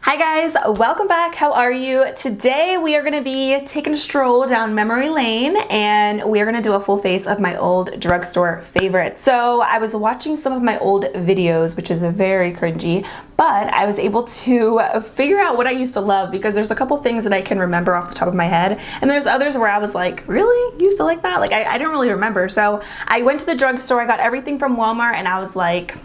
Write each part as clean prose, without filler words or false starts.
Hi guys, welcome back. How are you? Today we are going to be taking a stroll down memory lane and we are going to do a full face of my old drugstore favorites. So I was watching some of my old videos, which is very cringy, but I was able to figure out what I used to love because there's a couple things that I can remember off the top of my head, and there's others where I was like, really? You used to like that? Like I don't really remember. So I went to the drugstore, I got everything from Walmart, and I was like,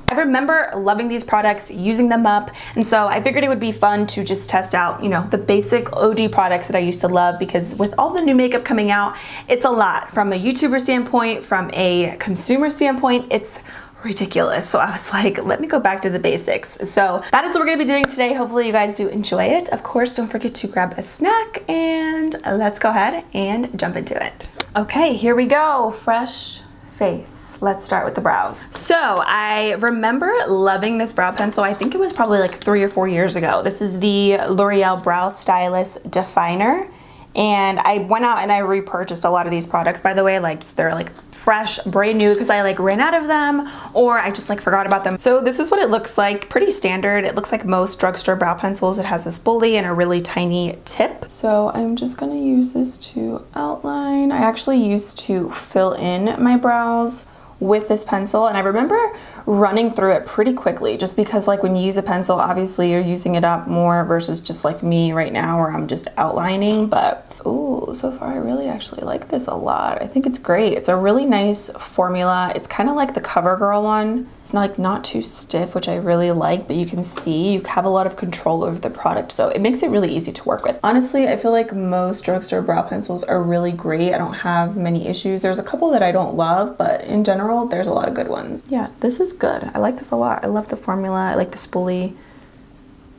I remember loving these products, using them up, and so I figured it would be fun to just test out, you know, the basic OG products that I used to love, because with all the new makeup coming out, it's a lot. From a YouTuber standpoint, from a consumer standpoint, it's ridiculous. So I was like, let me go back to the basics. So that is what we're gonna be doing today. Hopefully you guys do enjoy it. Of course, don't forget to grab a snack and let's go ahead and jump into it. Okay, here we go. Fresh face. Let's start with the brows. So I remember loving this brow pencil. I think it was probably like 3 or 4 years ago. This is the L'Oreal Brow Stylist Definer. And I went out and I repurchased a lot of these products, by the way. Like they're like fresh, brand new, because I like ran out of them or I just like forgot about them. So this is what it looks like. Pretty standard. It looks like most drugstore brow pencils. It has a spoolie and a really tiny tip. So I'm just gonna use this to outline. I actually used to fill in my brows with this pencil, and I remember running through it pretty quickly, just because like when you use a pencil, obviously you're using it up more versus just like me right now where I'm just outlining. But ooh, so far I really actually like this a lot. I think it's great. It's a really nice formula. It's kind of like the CoverGirl one. It's not too stiff, which I really like, but you can see you have a lot of control over the product, so it makes it really easy to work with. Honestly, I feel like most drugstore brow pencils are really great. I don't have many issues. There's a couple that I don't love, but in general, there's a lot of good ones. Yeah, this is good. I like this a lot. I love the formula. I like the spoolie.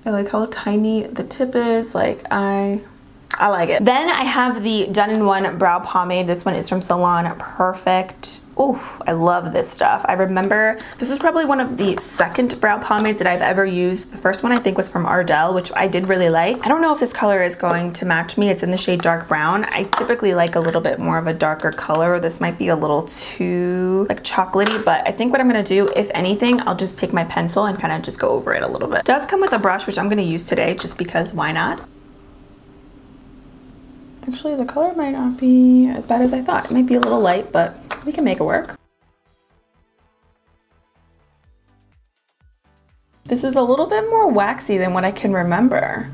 I like how tiny the tip is. Like I like it. Then I have the Done-in-One brow pomade. This one is from Salon Perfect. Oh, I love this stuff. I remember this is probably one of the second brow pomades that I've ever used. The first one I think was from Ardell, which I did really like. I don't know if this color is going to match me. It's in the shade dark brown. I typically like a little bit more of a darker color. This might be a little too like chocolatey, but I think what I'm gonna do, if anything, I'll just take my pencil and kind of just go over it a little bit. It does come with a brush, which I'm gonna use today just because why not? Actually, the color might not be as bad as I thought. It might be a little light, but we can make it work. This is a little bit more waxy than what I can remember.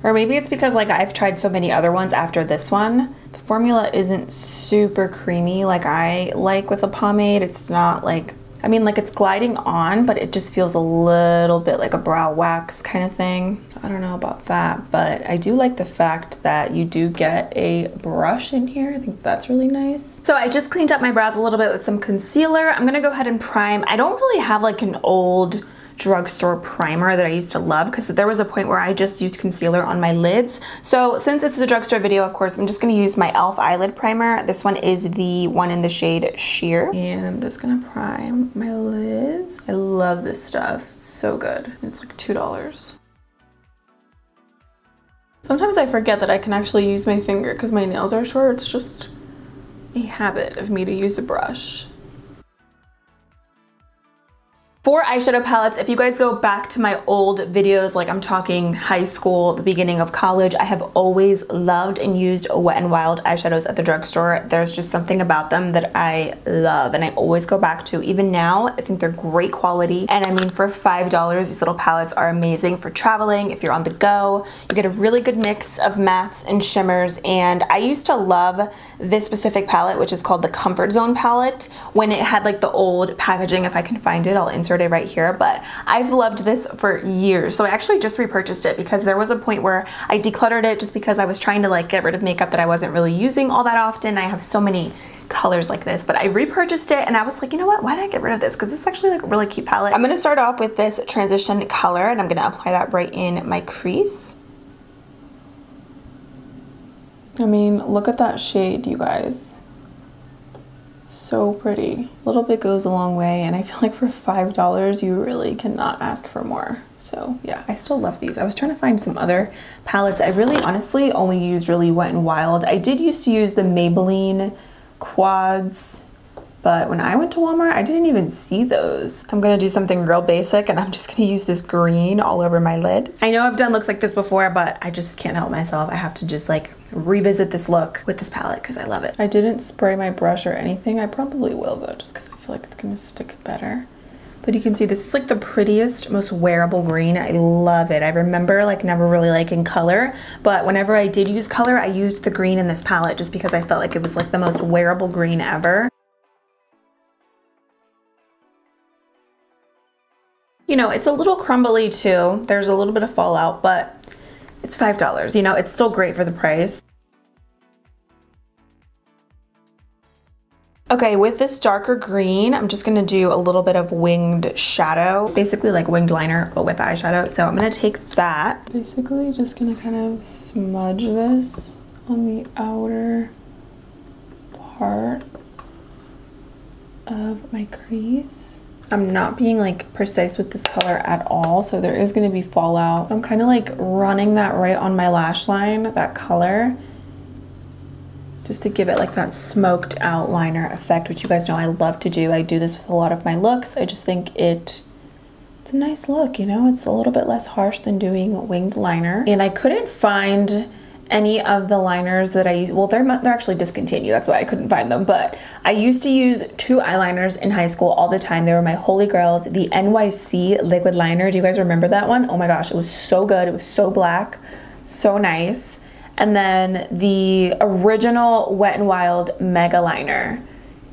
Or maybe it's because like I've tried so many other ones after this one. The formula isn't super creamy like I like with a pomade. It's not like, I mean, like it's gliding on, but it just feels a little bit like a brow wax kind of thing. I don't know about that, but I do like the fact that you do get a brush in here. I think that's really nice. So I just cleaned up my brows a little bit with some concealer. I'm gonna go ahead and prime. I don't really have like an old drugstore primer that I used to love, because there was a point where I just used concealer on my lids. So since it's a drugstore video, of course, I'm just going to use my e.l.f. eyelid primer. This one is the one in the shade Sheer, and I'm just going to prime my lids. I love this stuff. It's so good. It's like $2. Sometimes I forget that I can actually use my finger because my nails are short. It's just a habit of me to use a brush. For eyeshadow palettes, if you guys go back to my old videos, like I'm talking high school, the beginning of college, I have always loved and used Wet n Wild eyeshadows at the drugstore. There's just something about them that I love and I always go back to. Even now, I think they're great quality. And I mean, for $5, these little palettes are amazing for traveling. If you're on the go, you get a really good mix of mattes and shimmers. And I used to love this specific palette, which is called the Comfort Zone palette, when it had like the old packaging. If I can find it, I'll insert it right here, but I've loved this for years. So I actually just repurchased it because there was a point where I decluttered it just because I was trying to like get rid of makeup that I wasn't really using all that often. I have so many colors like this, but I repurchased it and I was like, you know what, why did I get rid of this? Because it's actually like a really cute palette. I'm going to start off with this transition color and I'm going to apply that right in my crease. I mean, look at that shade, you guys. So pretty. A little bit goes a long way, and I feel like for $5 you really cannot ask for more. So yeah, I still love these. I was trying to find some other palettes. I really honestly only used really Wet n Wild. I did used to use the Maybelline Quads But when I went to Walmart, I didn't even see those. I'm gonna do something real basic and I'm just gonna use this green all over my lid. I know I've done looks like this before, but I just can't help myself. I have to just like revisit this look with this palette because I love it. I didn't spray my brush or anything. I probably will though, just because I feel like it's gonna stick better. But you can see this is like the prettiest, most wearable green. I love it. I remember like never really liking color, but whenever I did use color, I used the green in this palette just because I felt like it was like the most wearable green ever. You know, it's a little crumbly too. There's a little bit of fallout, but it's $5. You know, it's still great for the price. Okay, with this darker green, I'm just gonna do a little bit of winged shadow, basically like winged liner, but with eyeshadow. So I'm gonna take that. Basically just gonna kind of smudge this on the outer part of my crease. I'm not being like precise with this color at all, so there is gonna be fallout. I'm kind of like running that right on my lash line, that color, just to give it like that smoked out liner effect, which you guys know I love to do. I do this with a lot of my looks. I just think it's a nice look, you know? It's a little bit less harsh than doing winged liner. And I couldn't find any of the liners that I use. Well, they're actually discontinued. That's why I couldn't find them. But I used to use 2 eyeliners in high school all the time. They were my holy grails. The NYC liquid liner. Do you guys remember that one? Oh my gosh, it was so good. It was so black, so nice. And then the original Wet n Wild Mega Liner.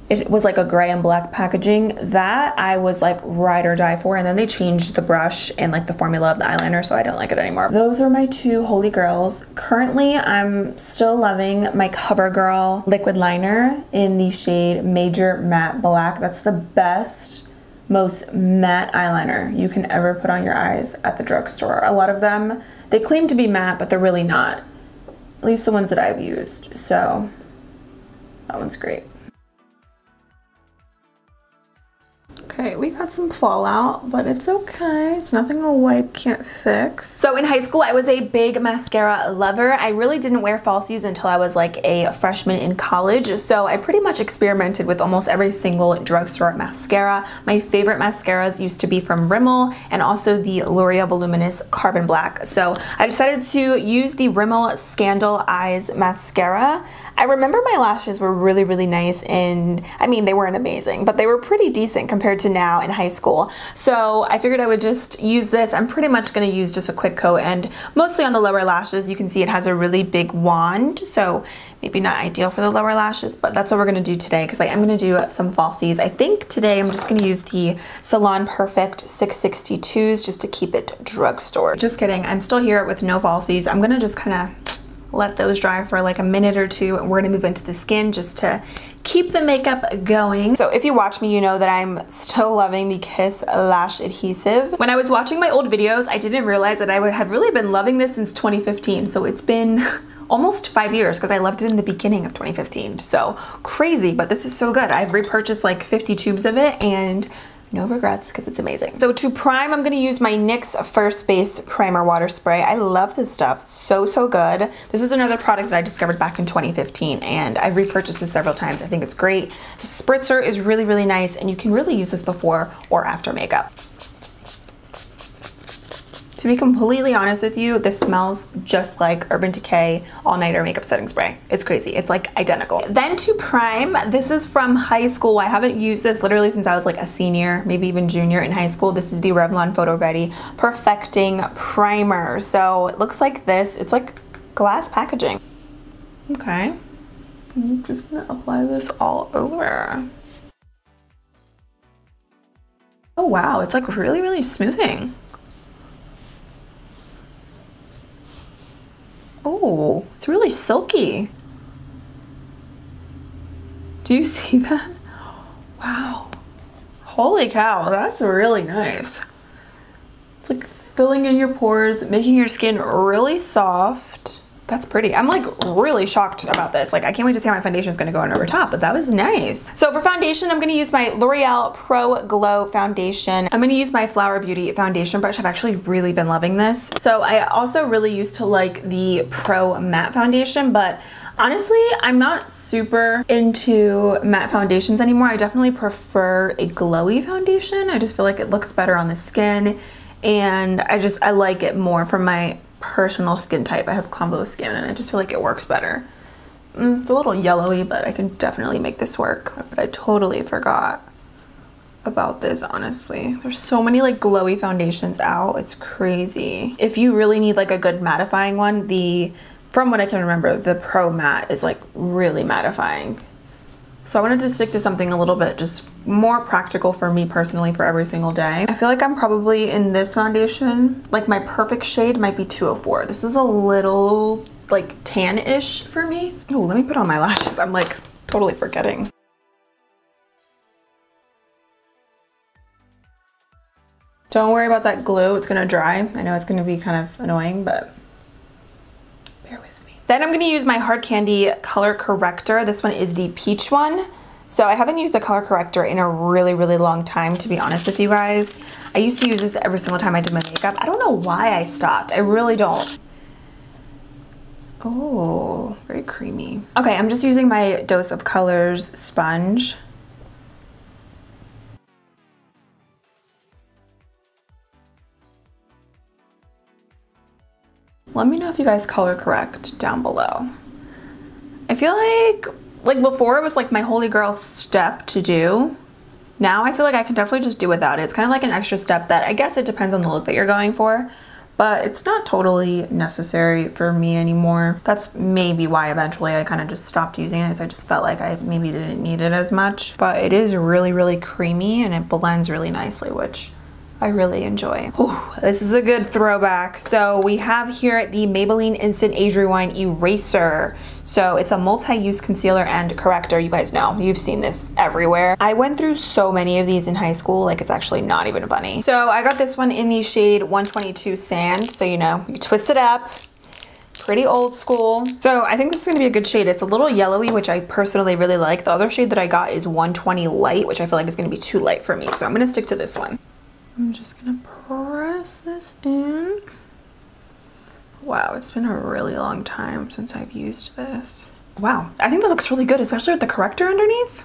It was like a gray and black packaging. That I was like ride or die for, and then they changed the brush and like the formula of the eyeliner, so I don't like it anymore. Those are my 2 holy grails. Currently, I'm still loving my CoverGirl liquid liner in the shade Major Matte Black. That's the best, most matte eyeliner you can ever put on your eyes at the drugstore. A lot of them, they claim to be matte, but they're really not. At least the ones that I've used, so that one's great. Okay, we got some fallout, but it's okay. It's nothing a wipe can't fix. So in high school, I was a big mascara lover. I really didn't wear falsies until I was like a freshman in college. So I pretty much experimented with almost every single drugstore mascara. My favorite mascaras used to be from Rimmel and also the L'Oreal Voluminous Carbon Black. So I decided to use the Rimmel Scandal Eyes Mascara. I remember my lashes were really, really nice, and I mean, they weren't amazing, but they were pretty decent compared to now in high school. So I figured I would just use this. I'm pretty much gonna use just a quick coat, and mostly on the lower lashes. You can see it has a really big wand, so maybe not ideal for the lower lashes, but that's what we're gonna do today because I am gonna do some falsies. I think today I'm just gonna use the Salon Perfect 662s just to keep it drugstore. Just kidding, I'm still here with no falsies. I'm gonna just kind of let those dry for like a minute or two, and we're gonna move into the skin just to keep the makeup going. So if you watch me, you know that I'm still loving the Kiss Lash Adhesive. When I was watching my old videos, I didn't realize that I have really been loving this since 2015. So it's been almost 5 years because I loved it in the beginning of 2015. So crazy, but this is so good. I've repurchased like 50 tubes of it and no regrets because it's amazing. So to prime, I'm gonna use my NYX First Base Primer Water Spray. I love this stuff, so good. This is another product that I discovered back in 2015 and I've repurchased this several times. I think it's great. The spritzer is really, really nice and you can really use this before or after makeup. To be completely honest with you, this smells just like Urban Decay All Nighter Makeup Setting Spray. It's crazy. It's like identical. Then to prime, this is from high school. I haven't used this literally since I was like a senior, maybe even junior in high school. This is the Revlon Photo Ready Perfecting Primer. So it looks like this. It's like glass packaging. Okay. I'm just gonna apply this all over. Oh wow, it's like really, really smoothing. Oh, it's really silky. Do you see that? Wow. Holy cow, that's really nice. It's like filling in your pores, making your skin really soft. That's pretty. I'm like really shocked about this. Like I can't wait to see how my foundation is gonna go on over top, but that was nice. So for foundation, I'm gonna use my L'Oreal Pro Glow Foundation. I'm gonna use my Flower Beauty foundation brush. I've actually really been loving this. So I also really used to like the Pro Matte Foundation, but Honestly, I'm not super into matte foundations anymore. I definitely prefer a glowy foundation. I just feel like it looks better on the skin, and I like it more for my personal skin type. I have combo skin and I just feel like it works better. It's a little yellowy, but I can definitely make this work. But I totally forgot about this, honestly. There's so many like glowy foundations out. It's crazy. If you really need like a good mattifying one, from what I can remember, the Pro Matte is like really mattifying. So I wanted to stick to something a little bit just more practical for me personally for every single day. I feel like I'm probably in this foundation, like my perfect shade might be 204. This is a little like tan-ish for me. Oh, let me put on my lashes. I'm like totally forgetting. Don't worry about that glue, it's gonna dry. I know it's gonna be kind of annoying, but bear with me. Then I'm gonna use my Hard Candy color corrector. This one is the peach one. So I haven't used the color corrector in a really, really long time, to be honest with you guys. I used to use this every single time I did my makeup. I don't know why I stopped, I really don't. Oh, very creamy. Okay, I'm just using my Dose of Colors sponge. Let me know if you guys color correct down below. I feel like before it was like my holy grail step to do. Now I feel like I can definitely just do without it. It's kind of like an extra step that I guess it depends on the look that you're going for, but it's not totally necessary for me anymore. That's maybe why eventually I kind of just stopped using it, because I just felt like I maybe didn't need it as much. But it is really, really creamy and it blends really nicely, which I really enjoy. Ooh, this is a good throwback. So we have here the Maybelline Instant Age Rewind Eraser. So it's a multi-use concealer and corrector. You guys know, you've seen this everywhere. I went through so many of these in high school, like it's actually not even funny. So I got this one in the shade 122 Sand. So you know, you twist it up, pretty old school. So I think this is gonna be a good shade. It's a little yellowy, which I personally really like. The other shade that I got is 120 Light, which I feel like is gonna be too light for me. So I'm gonna stick to this one. I'm just gonna press this in. Wow, it's been a really long time since I've used this. Wow, I think that looks really good, especially with the corrector underneath.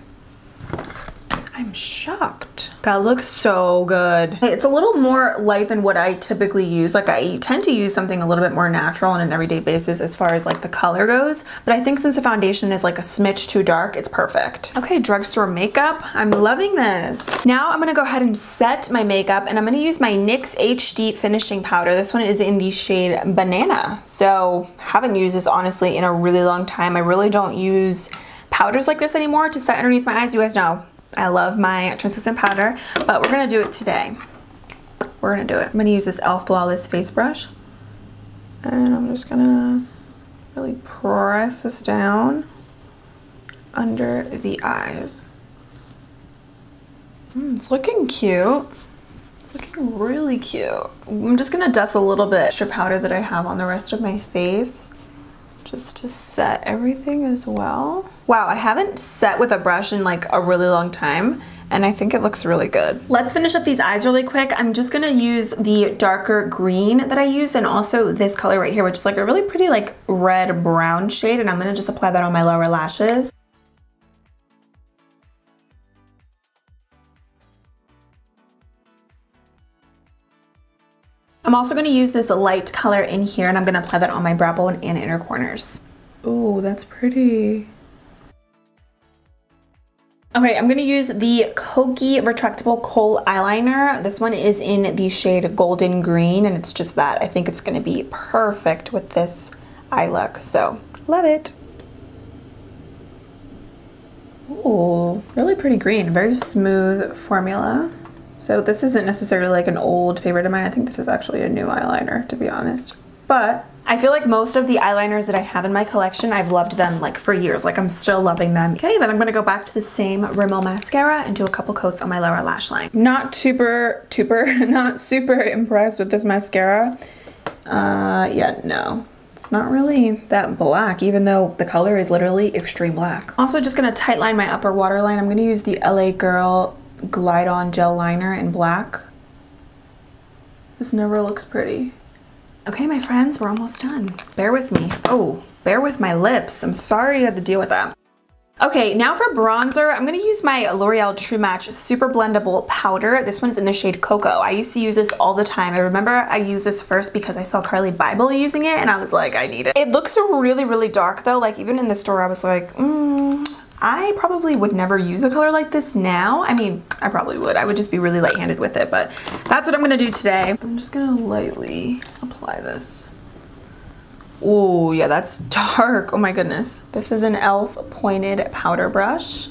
I'm shocked. That looks so good. It's a little more light than what I typically use. Like I tend to use something a little bit more natural on an everyday basis as far as like the color goes. But I think since the foundation is like a smidge too dark, it's perfect. Okay, drugstore makeup. I'm loving this. Now I'm gonna go ahead and set my makeup, and I'm gonna use my NYX HD finishing powder. This one is in the shade Banana. So haven't used this honestly in a really long time. I really don't use powders like this anymore to set underneath my eyes. You guys know I love my translucent powder, but we're gonna do it today. We're gonna do it. I'm gonna use this e.l.f. Flawless face brush, and I'm just gonna really press this down under the eyes. It's looking cute. It's looking really cute. I'm just gonna dust a little bit extra powder that I have on the rest of my face, just to set everything as well. Wow, I haven't set with a brush in like a really long time, and I think it looks really good. Let's finish up these eyes really quick. I'm just gonna use the darker green that I used, and also this color right here, which is like a really pretty like red brown shade, and I'm gonna just apply that on my lower lashes. I'm also going to use this light color in here, and I'm going to apply that on my brow bone and inner corners. Oh, that's pretty. Okay, I'm going to use the Kokie Retractable Kohl Eyeliner. This one is in the shade Golden Green, and it's just that. I think it's going to be perfect with this eye look, so love it. Ooh, really pretty green. Very smooth formula. So this isn't necessarily like an old favorite of mine. I think this is actually a new eyeliner, to be honest. But I feel like most of the eyeliners that I have in my collection, I've loved them like for years. Like I'm still loving them. Okay, then I'm gonna go back to the same Rimmel mascara and do a couple coats on my lower lash line. Not super impressed with this mascara. Yeah, no. It's not really that black, even though the color is literally extreme black. Also just gonna tight line my upper waterline. I'm gonna use the LA Girl Glide On Gel Liner in black. This never looks pretty. Okay, my friends, we're almost done. Bear with me. Oh, bear with my lips. I'm sorry you had to deal with that. Okay, now for bronzer, I'm gonna use my L'Oreal Tjmaxx Super Blendable Powder. This one's in the shade Cocoa. I used to use this all the time. I remember I used this first because I saw Carly Bible using it and I was like, I need it. It looks really, really dark though. Like even in the store, I was like, I probably would never use a color like this now. I mean, I probably would. I would just be really light-handed with it, but that's what I'm gonna do today. I'm just gonna lightly apply this. Oh yeah, that's dark. Oh my goodness. This is an e.l.f. pointed powder brush.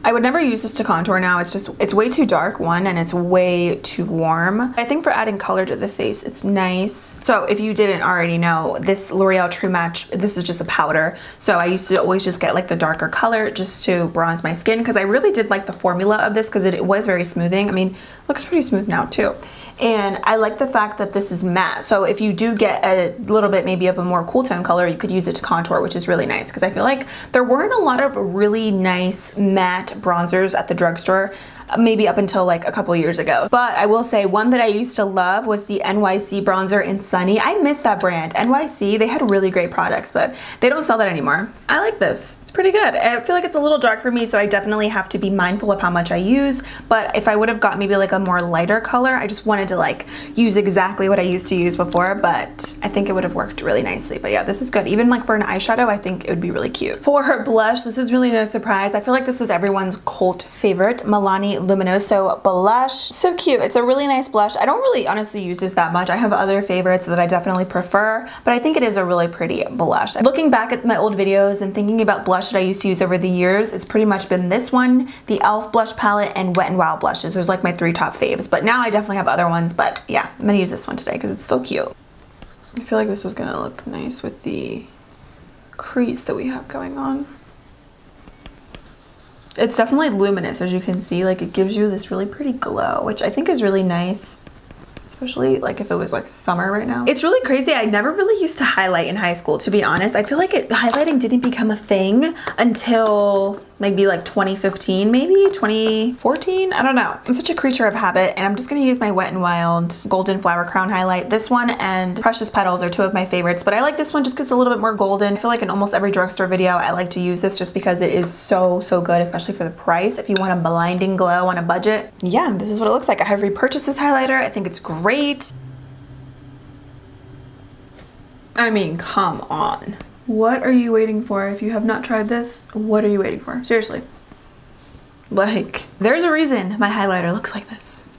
I would never use this to contour now. It's way too dark, one, and it's way too warm. I think for adding color to the face, it's nice. So if you didn't already know, this L'Oreal Tjmaxx, this is just a powder. So I used to always just get like the darker color just to bronze my skin because I really did like the formula of this because it was very smoothing. I mean, it looks pretty smooth now too. And I like the fact that this is matte. So if you do get a little bit maybe of a more cool tone color, you could use it to contour, which is really nice because I feel like there weren't a lot of really nice matte bronzers at the drugstore, maybe up until like a couple years ago. But I will say one that I used to love was the NYC bronzer in Sunny. I miss that brand. NYC, they had really great products, but they don't sell that anymore. I like this. It's pretty good. I feel like it's a little dark for me, so I definitely have to be mindful of how much I use. But if I would have got maybe like a more lighter color, I just wanted to like use exactly what I used to use before, but I think it would have worked really nicely. But yeah, this is good. Even like for an eyeshadow, I think it would be really cute. For her blush, this is really no surprise. I feel like this is everyone's cult favorite, Milani Luminoso blush. So cute. It's a really nice blush. I don't really honestly use this that much. I have other favorites that I definitely prefer, but I think it is a really pretty blush. Looking back at my old videos and thinking about blush that I used to use over the years, it's pretty much been this one, the e.l.f. blush palette, and Wet n Wild blushes. Those are like my three top faves, but now I definitely have other ones, but yeah, I'm gonna use this one today because it's still cute. I feel like this is gonna look nice with the crease that we have going on. It's definitely luminous, as you can see. Like it gives you this really pretty glow, which I think is really nice, especially like if it was like summer right now. It's really crazy. I never really used to highlight in high school, to be honest. I feel like highlighting didn't become a thing until maybe like 2015, maybe 2014. I don't know. I'm such a creature of habit, and I'm just gonna use my Wet n Wild Golden Flower Crown highlight. This one and Precious Petals are two of my favorites, but I like this one just because it's a little bit more golden. I feel like in almost every drugstore video, I like to use this just because it is so good, especially for the price. If you want a blinding glow on a budget, yeah, this is what it looks like. I have repurchased this highlighter. I think it's great. I mean, come on. What are you waiting for? If you have not tried this, what are you waiting for? Seriously. Like, there's a reason my highlighter looks like this.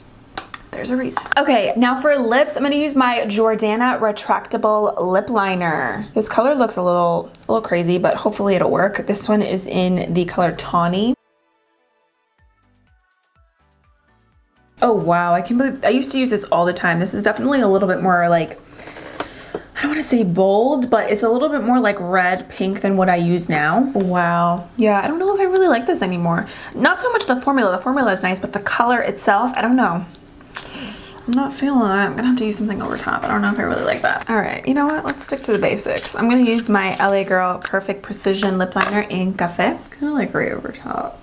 There's a reason. Okay, now for lips, I'm gonna use my Jordana Retractable Lip Liner. This color looks a little crazy, but hopefully it'll work. This one is in the color Tawny. Oh wow, I can't believe, I used to use this all the time. This is definitely a little bit more like, I don't want to say bold, but it's a little bit more like red pink than what I use now. Wow. Yeah, I don't know if I really like this anymore. Not so much the formula. The formula is nice, but the color itself, I don't know. I'm not feeling it. I'm gonna have to use something over top. I don't know if I really like that. All right, you know what? Let's stick to the basics. I'm gonna use my LA Girl Perfect Precision Lip Liner in Café. Kind of like right over top.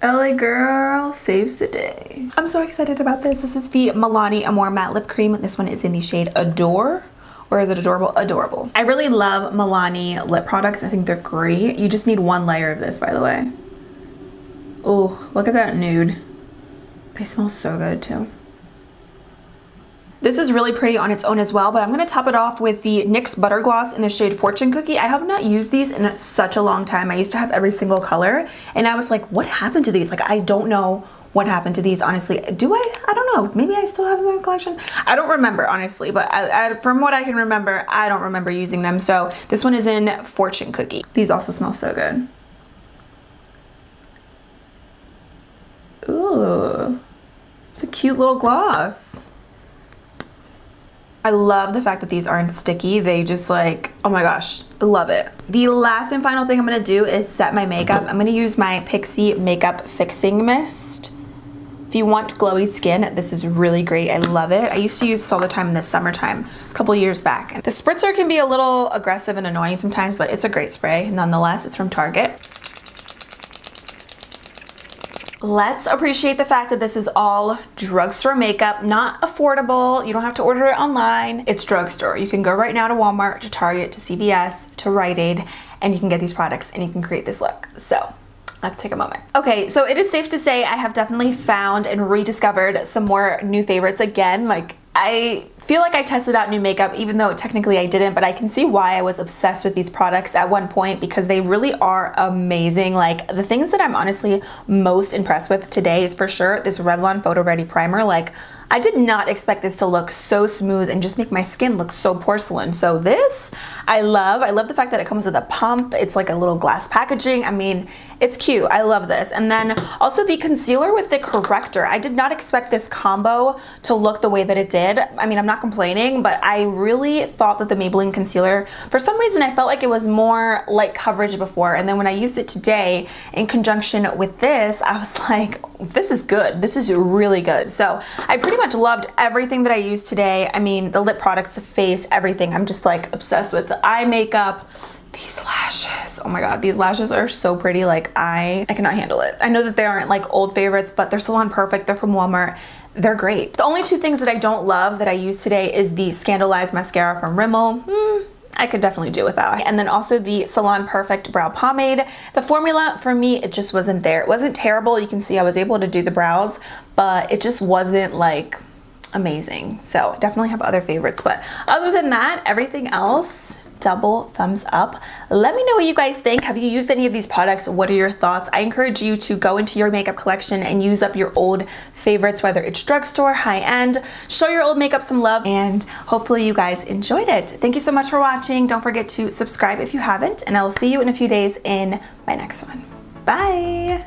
LA Girl saves the day. I'm so excited about this. This is the Milani Amore Matte Lip Cream. This one is in the shade Adore. Or is it Adorable? Adorable. I really love Milani lip products. I think they're great. You just need one layer of this, by the way. Oh, look at that nude. They smell so good too. This is really pretty on its own as well, but I'm gonna top it off with the NYX Butter Gloss in the shade Fortune Cookie. I have not used these in such a long time. I used to have every single color, and I was like, what happened to these? Like, I don't know what happened to these, honestly. Do I? I don't know. Maybe I still have them in my collection. I don't remember, honestly, but from what I can remember, I don't remember using them. So this one is in Fortune Cookie. These also smell so good. Ooh, it's a cute little gloss. I love the fact that these aren't sticky. They just like, oh my gosh, I love it. The last and final thing I'm gonna do is set my makeup. I'm gonna use my Pixi Makeup Fixing Mist. If you want glowy skin, this is really great. I love it. I used to use this all the time in the summertime, a couple years back. The spritzer can be a little aggressive and annoying sometimes, but it's a great spray nonetheless. It's from Target. Let's appreciate the fact that this is all drugstore makeup, not affordable. You don't have to order it online. It's drugstore. You can go right now to Walmart, to Target, to CVS, to Rite Aid, and you can get these products and you can create this look. So let's take a moment. Okay, so it is safe to say I have definitely found and rediscovered some more new favorites again. Like, I feel like I tested out new makeup, even though technically I didn't, but I can see why I was obsessed with these products at one point, because they really are amazing. Like, the things that I'm honestly most impressed with today is for sure this Revlon Photo Ready Primer. Like, I did not expect this to look so smooth and just make my skin look so porcelain. So this, I love. I love the fact that it comes with a pump. It's like a little glass packaging. I mean, it's cute. I love this. And then also the concealer with the corrector. I did not expect this combo to look the way that it did. I mean, I'm not complaining, but I really thought that the Maybelline concealer, for some reason, I felt like it was more light coverage before. And then when I used it today in conjunction with this, I was like, this is good. This is really good. So I pretty much loved everything that I used today. I mean, the lip products, the face, everything. I'm just like obsessed with the eye makeup. These lashes, oh my god, these lashes are so pretty. Like, I cannot handle it. I know that they aren't like old favorites, but they're Salon Perfect. They're from Walmart. They're great. The only two things that I don't love that I use today is the Scandalized mascara from Rimmel. I could definitely do without. And then also the Salon Perfect brow pomade. The formula for me, it just wasn't there. It wasn't terrible. You can see I was able to do the brows, but it just wasn't like amazing. So definitely have other favorites, but other than that, everything else, double thumbs up. Let me know what you guys think. Have you used any of these products? What are your thoughts? I encourage you to go into your makeup collection and use up your old favorites, whether it's drugstore, high-end. Show your old makeup some love, and hopefully you guys enjoyed it. Thank you so much for watching. Don't forget to subscribe if you haven't, and I will see you in a few days in my next one. Bye.